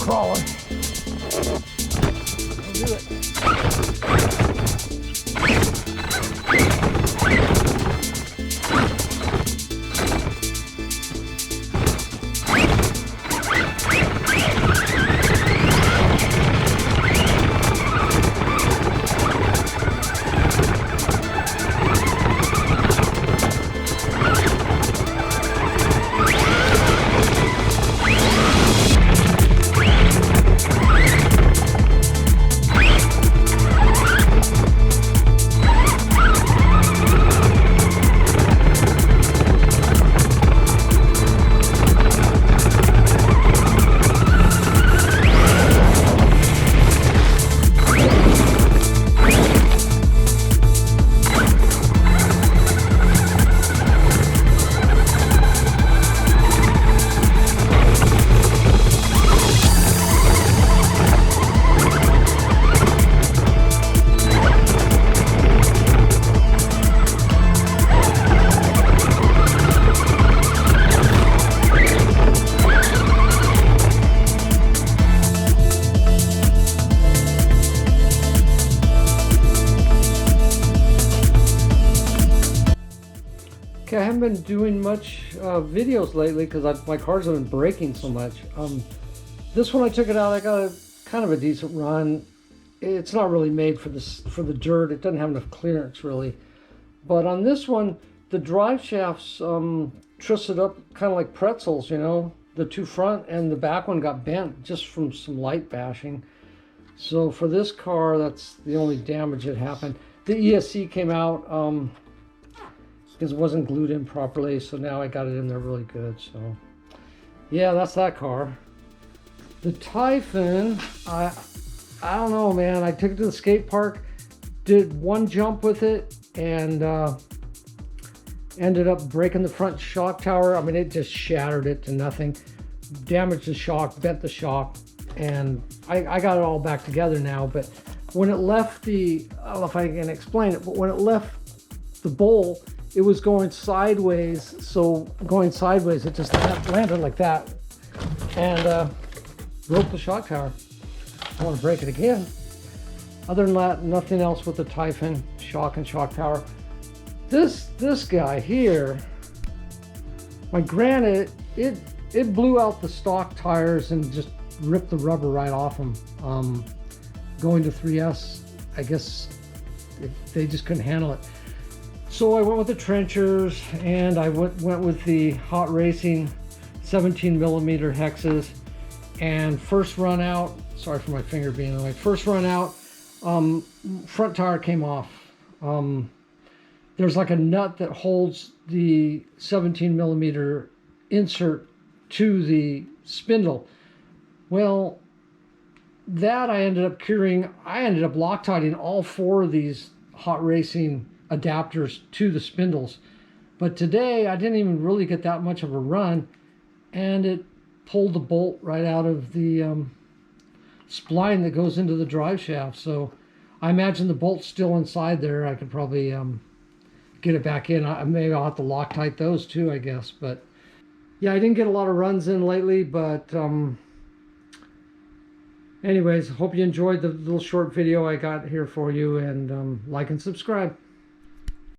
crawling. I'll do it. Okay, I haven't been doing much videos lately because my cars have been breaking so much. This one I took it out, I got a kind of a decent run. It's not really made for the dirt. It doesn't have enough clearance really. But on this one, the drive shafts twisted up kind of like pretzels, you know. The two front and the back one got bent just from some light bashing. So for this car, that's the only damage that happened. The ESC came out because it wasn't glued in properly, so now I got it in there really good. So yeah, that's that car. The Typhon, I don't know, man. I took it to the skate park, did one jump with it, and ended up breaking the front shock tower. I mean, it just shattered it to nothing, damaged the shock, bent the shock, and I got it all back together now. But when it left the, I don't know if I can explain it, but when it left the bowl, it was going sideways. So going sideways, it just landed like that and broke the shock tower. I want to break it again. Other than that, nothing else with the Typhon shock and shock tower. This guy here, my Granite, it blew out the stock tires and just ripped the rubber right off them. Going to 3S, I guess they just couldn't handle it. So I went with the trenchers, and I went with the Hot Racing 17mm hexes. And first run out, sorry for my finger being in the way, first run out, front tire came off. There's like a nut that holds the 17mm insert to the spindle. Well, that I ended up curing. I ended up Loctiting all four of these Hot Racing adapters to the spindles. But today I didn't even really get that much of a run, and it pulled the bolt right out of the spline that goes into the drive shaft. So I imagine the bolt's still inside there. I could probably get it back in. Maybe I'll have to Loctite those too, I guess. But yeah, I didn't get a lot of runs in lately, but anyways, hope you enjoyed the little short video I got here for you, and like and subscribe.